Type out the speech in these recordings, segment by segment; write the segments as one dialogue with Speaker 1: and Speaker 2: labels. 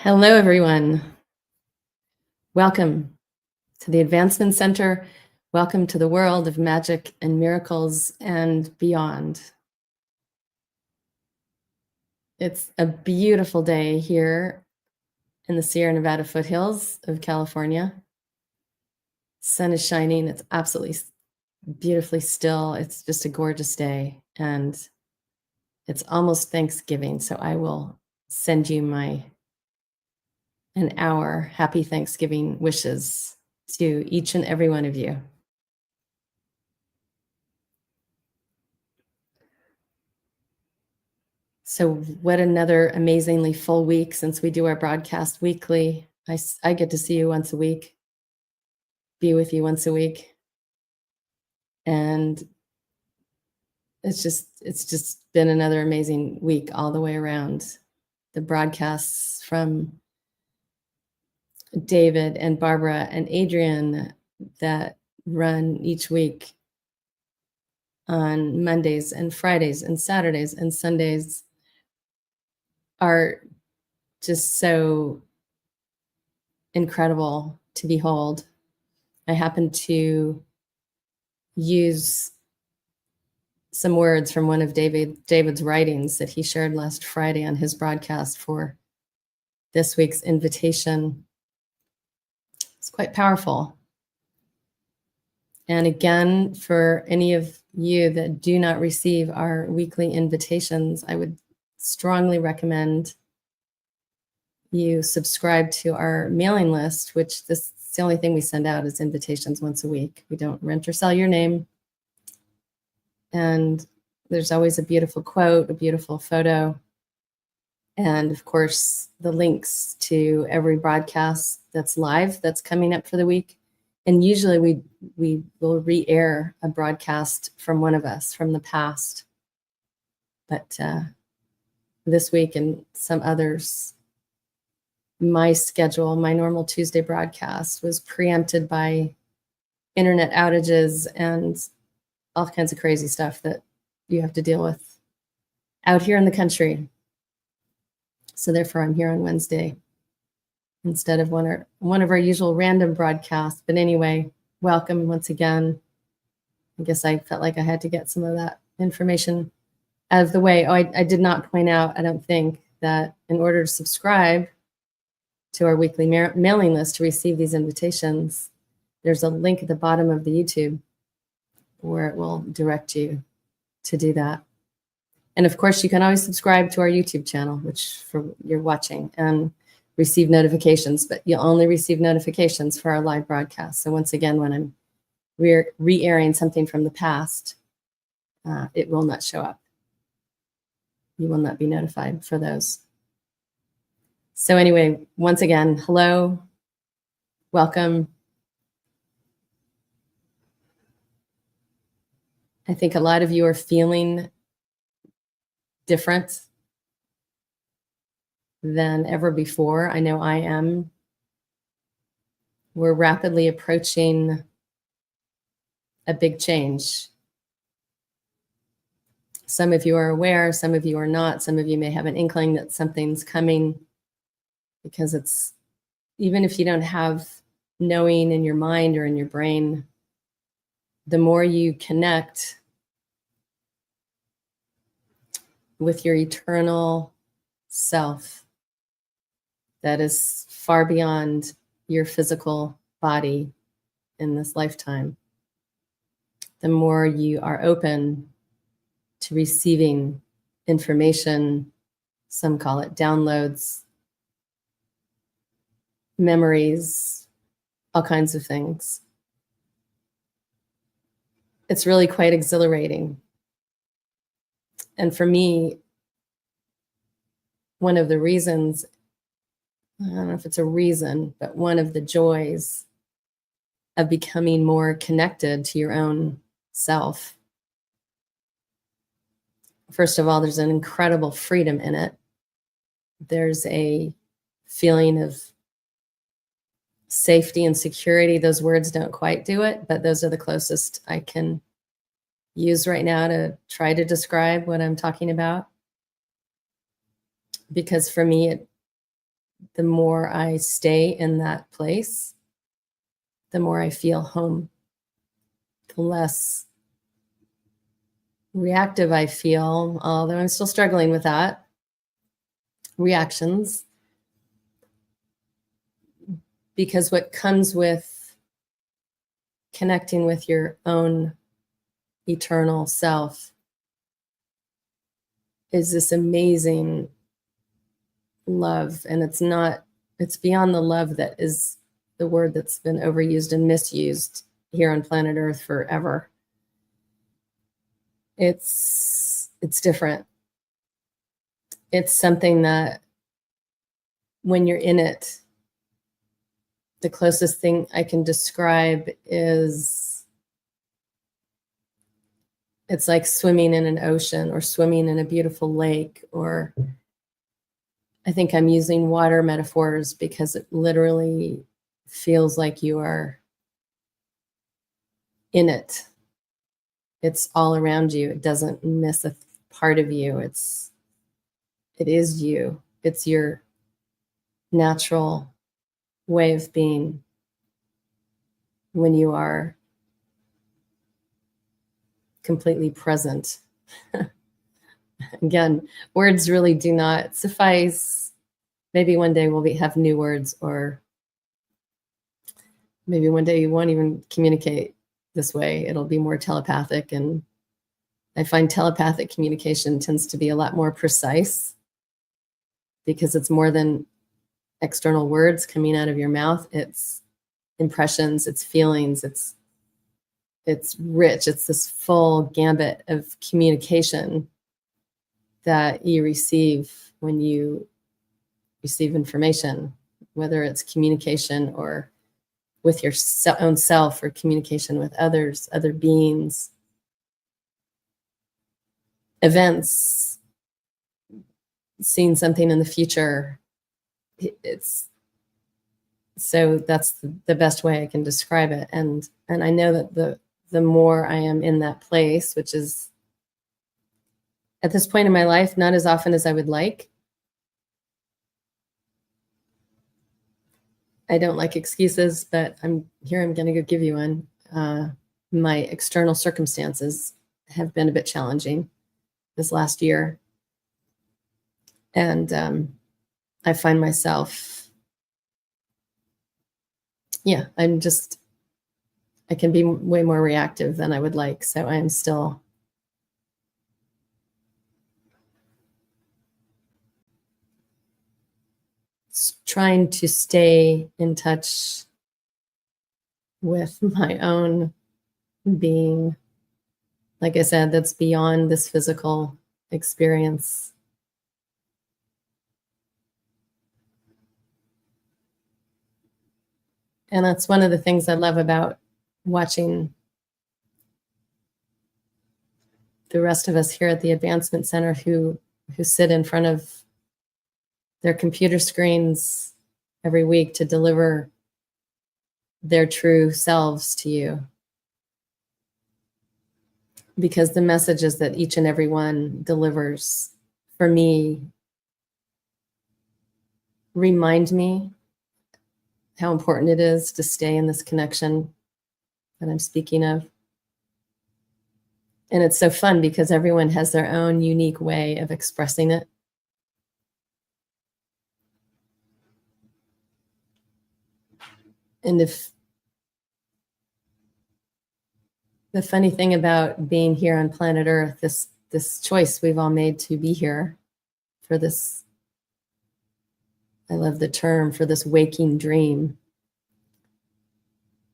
Speaker 1: Hello, everyone. Welcome to the Advancement Center. Welcome to the world of magic and miracles and beyond. It's a beautiful day here in the Sierra Nevada foothills of California. Sun is shining. It's absolutely beautifully still. It's just a gorgeous day, and it's almost Thanksgiving, so I will send you an hour happy Thanksgiving wishes to each and every one of you. So what another amazingly full week since we do our broadcast weekly. I get to see you once a week, be with you once a week. And it's just been another amazing week all the way around. The broadcasts from David and Barbara and Adrian that run each week on Mondays and Fridays and Saturdays and Sundays are just so incredible to behold. I happened to use some words from one of David's writings that he shared last Friday on his broadcast for this week's invitation. It's quite powerful. And again, for any of you that do not receive our weekly invitations, I would strongly recommend you subscribe to our mailing list, which it's the only thing we send out is invitations once a week. We don't rent or sell your name. And there's always a beautiful quote, a beautiful photo, and of course, the links to every broadcast that's live that's coming up for the week. And usually we will re-air a broadcast from one of us from the past. But this week and some others, my schedule, my normal Tuesday broadcast was preempted by internet outages and all kinds of crazy stuff that you have to deal with out here in the country. So therefore, I'm here on Wednesday instead of one of our usual random broadcasts. But anyway, welcome once again. I guess I felt like I had to get some of that information out of the way. Oh, I did not point out, I don't think, that in order to subscribe to our weekly mailing list to receive these invitations, there's a link at the bottom of the YouTube where it will direct you to do that. And of course, you can always subscribe to our YouTube channel, which for you're watching, and receive notifications, but you'll only receive notifications for our live broadcast. So once again, when I'm re-airing something from the past, it will not show up. You will not be notified for those. So anyway, once again, hello, welcome. I think a lot of you are feeling different than ever before. I know I am. We're rapidly approaching a big change. Some of you are aware, some of you are not. Some of you may have an inkling that something's coming, because it's, even if you don't have knowing in your mind or in your brain, the more you connect with your eternal self that is far beyond your physical body in this lifetime, the more you are open to receiving information. Some call it downloads, memories, all kinds of things. It's really quite exhilarating. And for me, one of the reasons, I don't know if it's a reason, but one of the joys of becoming more connected to your own self, first of all, there's an incredible freedom in it. There's a feeling of safety and security. Those words don't quite do it, but those are the closest I can use right now to try to describe what I'm talking about. Because for me, the more I stay in that place, the more I feel home, the less reactive I feel, although I'm still struggling with that. Reactions. Because what comes with connecting with your own eternal self is this amazing love. And it's beyond the love that is the word that's been overused and misused here on planet Earth forever. It's different. It's something that when you're in it, the closest thing I can describe is it's like swimming in an ocean or swimming in a beautiful lake, or I think I'm using water metaphors because it literally feels like you are in it. It's all around you. It doesn't miss a part of you. It is you. It's your natural way of being when you are completely present. Again, words really do not suffice. Maybe one day we'll have new words, or maybe one day you won't even communicate this way. It'll be more telepathic. And I find telepathic communication tends to be a lot more precise because it's more than external words coming out of your mouth. It's impressions, it's feelings, it's rich. It's this full gambit of communication that you receive when you receive information, whether it's communication or with your own self or communication with others, other beings, events, seeing something in the future. So that's the best way I can describe it. And I know that the more I am in that place, which is at this point in my life, not as often as I would like. I don't like excuses, but I'm going to go give you one. My external circumstances have been a bit challenging this last year. And I find myself, I can be way more reactive than I would like. So I'm still trying to stay in touch with my own being. Like I said, that's beyond this physical experience. And that's one of the things I love about watching the rest of us here at the Advancement Center who sit in front of their computer screens every week to deliver their true selves to you. Because the messages that each and every one delivers for me remind me how important it is to stay in this connection that I'm speaking of. And it's so fun because everyone has their own unique way of expressing it. And if the funny thing about being here on planet Earth, this choice we've all made to be here for this, I love the term, for this waking dream,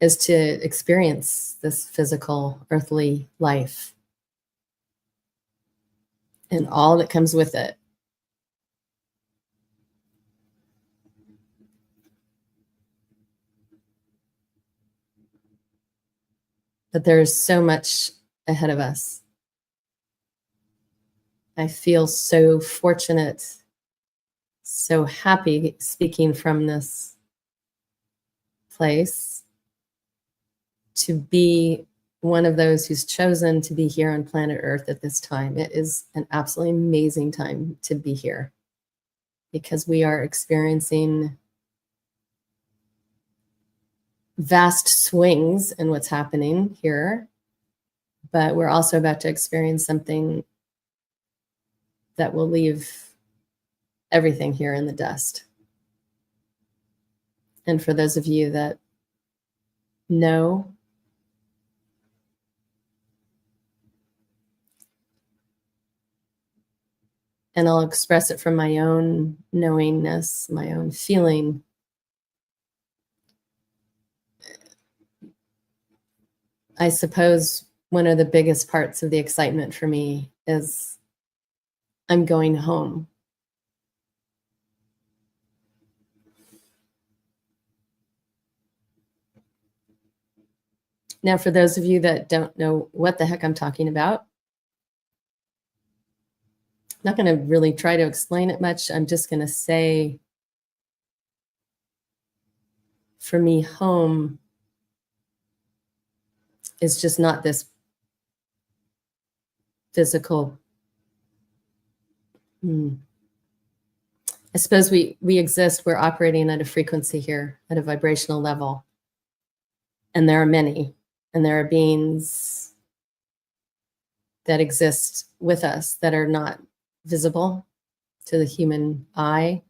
Speaker 1: is to experience this physical earthly life and all that comes with it. But there's so much ahead of us. I feel so fortunate, so happy speaking from this place to be one of those who's chosen to be here on planet Earth at this time. It is an absolutely amazing time to be here. because we are experiencing vast swings in what's happening here, but we're also about to experience something that will leave everything here in the dust. And for those of you that know, and I'll express it from my own knowingness, my own feeling, I suppose one of the biggest parts of the excitement for me is I'm going home. Now, for those of you that don't know what the heck I'm talking about, I'm not going to really try to explain it much. I'm just going to say, for me, home is just not this physical. I suppose we exist, we're operating at a frequency here, at a vibrational level. And there are many, and there are beings that exist with us that are not visible to the human eye.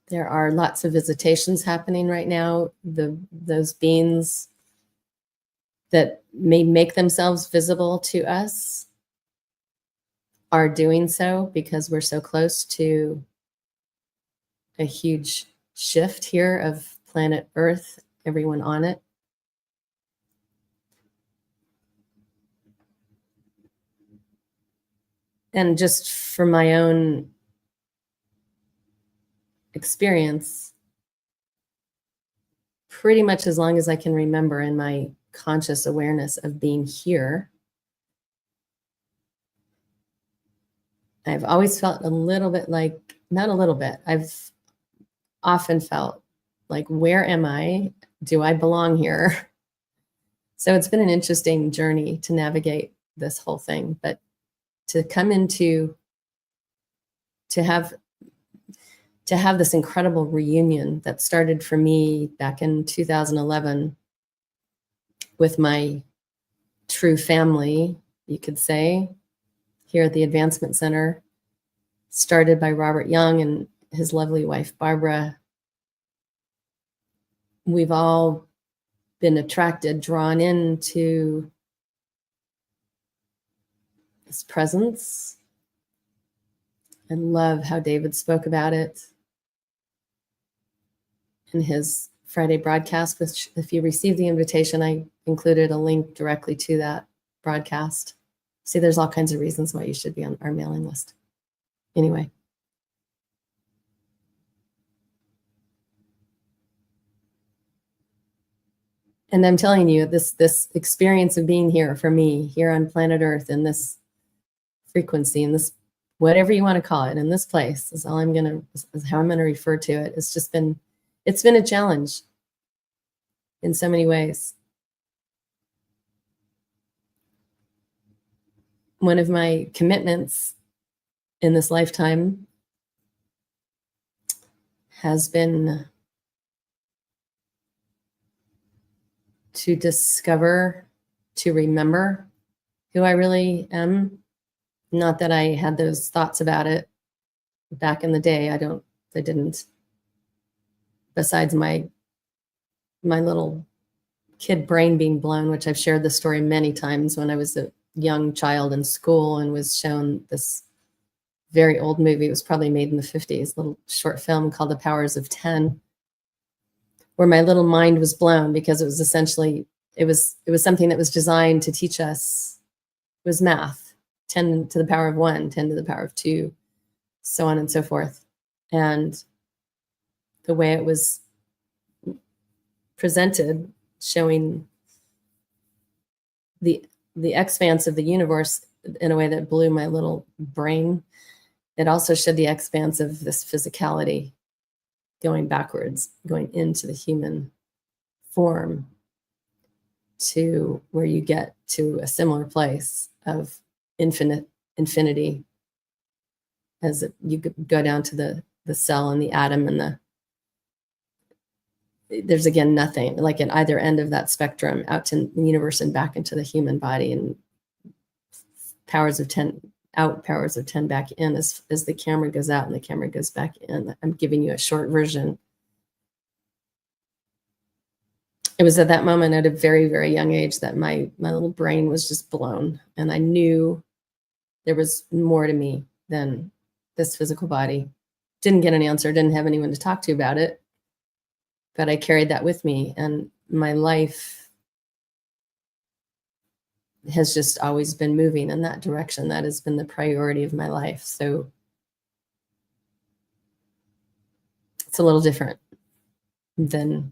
Speaker 1: There are lots of visitations happening right now. Those beings that may make themselves visible to us are doing so because we're so close to a huge shift here of planet Earth, everyone on it. And just for my own experience, pretty much as long as I can remember in my conscious awareness of being here, I've always felt a little bit like, not a little bit, I've often felt like, where am I? Do I belong here? So it's been an interesting journey to navigate this whole thing, but to come into, to have this incredible reunion that started for me back in 2011 with my true family, you could say, here at the Advancement Center, started by Robert Young and his lovely wife, Barbara. We've all been attracted, drawn into this presence. I love how David spoke about it in his Friday broadcast, which if you received the invitation, I included a link directly to that broadcast. See, there's all kinds of reasons why you should be on our mailing list. Anyway. And I'm telling you, this experience of being here for me, here on planet Earth, in this frequency, in this, whatever you want to call it, in this place, is how I'm gonna refer to it. It's been a challenge in so many ways. One of my commitments in this lifetime has been to discover, to remember who I really am. Not that I had those thoughts about it back in the day. I didn't. Besides my little kid brain being blown, which I've shared the story many times, when I was a young child in school and was shown this very old movie. It was probably made in the 50s, little short film called The Powers of 10, where my little mind was blown because it was essentially, it was something that was designed to teach us, it was math, 10 to the power of 1, 10 to the power of 2, so on and so forth. And the way it was presented, showing the expanse of the universe in a way that blew my little brain. It also showed the expanse of this physicality going backwards, going into the human form, to where you get to a similar place of infinity as you go down to the cell and the atom, and there's again nothing, like at either end of that spectrum, out to the universe and back into the human body, and powers of 10 out, powers of 10 back in, as the camera goes out and the camera goes back in. I'm giving you a short version. It was at that moment, at a very, very young age, that my little brain was just blown, and I knew there was more to me than this physical body. Didn't get an answer, didn't have anyone to talk to about it, but I carried that with me, and my life has just always been moving in that direction. That has been the priority of my life. So it's a little different than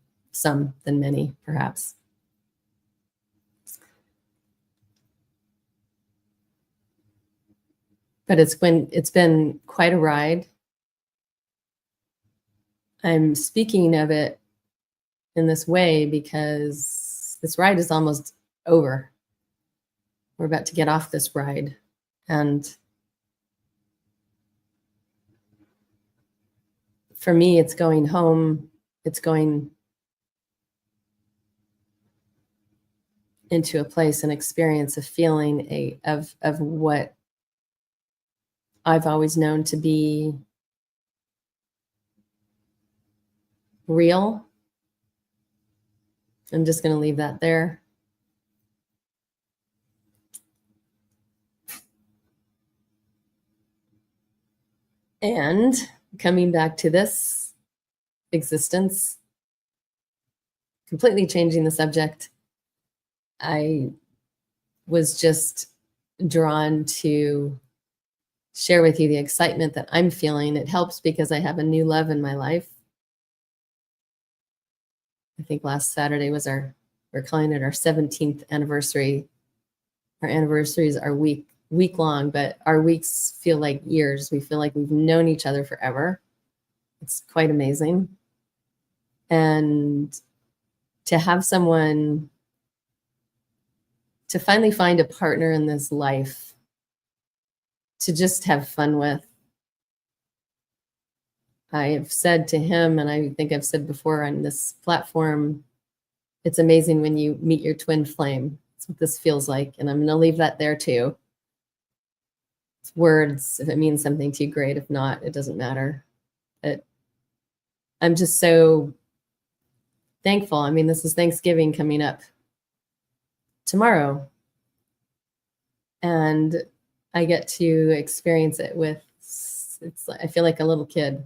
Speaker 1: many, perhaps. But it's been quite a ride. I'm speaking of it in this way because this ride is almost over. We're about to get off this ride, and for me, it's going home. It's going into a place, an experience, a feeling of what I've always known to be real. I'm just going to leave that there. And coming back to this existence, completely changing the subject, I was just drawn to share with you the excitement that I'm feeling. It helps because I have a new love in my life. I think last Saturday was we're calling it our 17th anniversary. Our anniversaries are week long, but our weeks feel like years. We feel like we've known each other forever. It's quite amazing. And to have someone, to finally find a partner in this life to just have fun with. I have said to him, and I think I've said before on this platform, it's amazing when you meet your twin flame. That's what this feels like. And I'm going to leave that there too. It's words. If it means something to you, great. If not, it doesn't matter. But I'm just so thankful. I mean, this is Thanksgiving coming up tomorrow, and I get to experience it with, I feel like a little kid.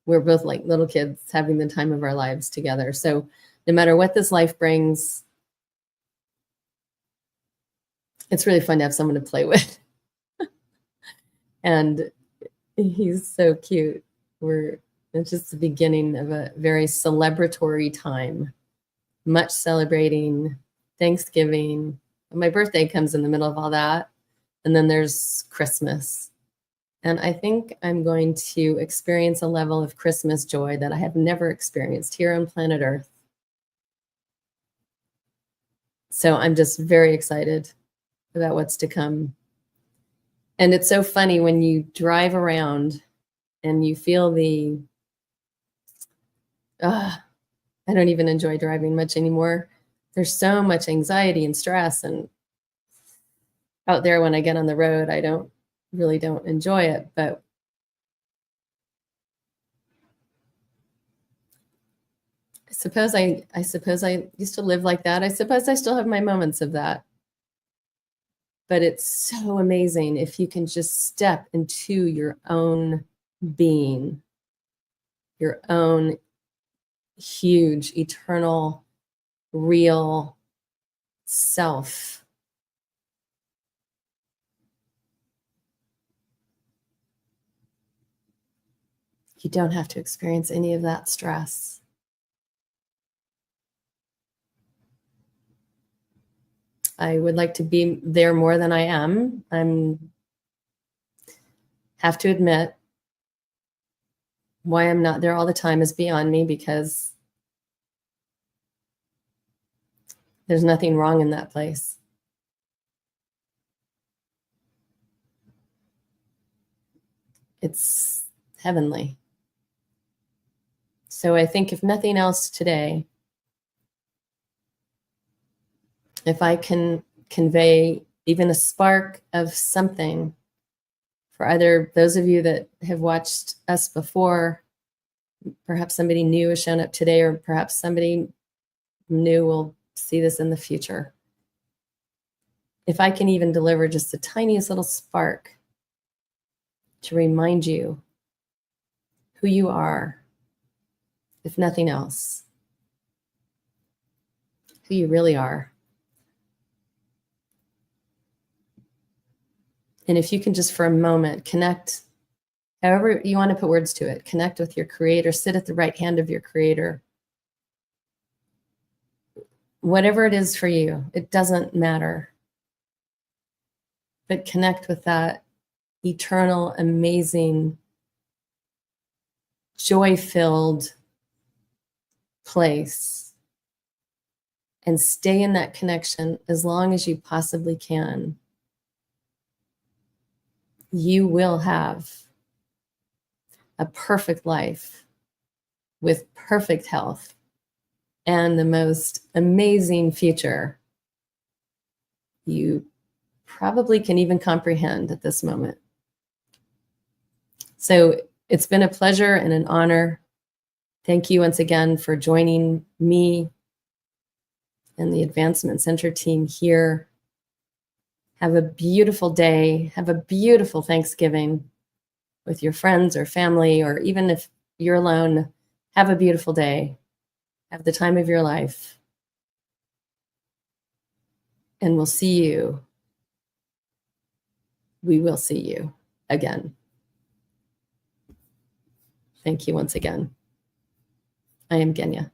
Speaker 1: We're both like little kids having the time of our lives together. So no matter what this life brings, it's really fun to have someone to play with. And he's so cute. It's just the beginning of a very celebratory time. Much celebrating, Thanksgiving. My birthday comes in the middle of all that. And then there's Christmas. And I think I'm going to experience a level of Christmas joy that I have never experienced here on planet Earth. So I'm just very excited about what's to come. And it's so funny when you drive around and you feel I don't even enjoy driving much anymore. There's so much anxiety and stress, and out there when I get on the road, I really don't enjoy it. But I suppose I used to live like that. I suppose I still have my moments of that. But it's so amazing if you can just step into your own being, your own huge, eternal, real self. You don't have to experience any of that stress. I would like to be there more than I am. Have to admit, why I'm not there all the time is beyond me, because there's nothing wrong in that place. It's heavenly. So I think if nothing else today, if I can convey even a spark of something for either those of you that have watched us before, perhaps somebody new has shown up today, or perhaps somebody new will see this in the future. If I can even deliver just the tiniest little spark to remind you who you are, if nothing else, who you really are. And if you can just for a moment connect, however you want to put words to it, connect with your creator, sit at the right hand of your creator. Whatever it is for you, it doesn't matter. But connect with that eternal, amazing, joy-filled place and stay in that connection as long as you possibly can. You will have a perfect life with perfect health and the most amazing future you probably can even comprehend at this moment. So it's been a pleasure and an honor. Thank you once again for joining me and the Advancement Center team here. Have a beautiful day. Have a beautiful Thanksgiving with your friends or family, or even if you're alone, have a beautiful day. Have the time of your life. And we'll see you. We will see you again. Thank you once again. I am Genya.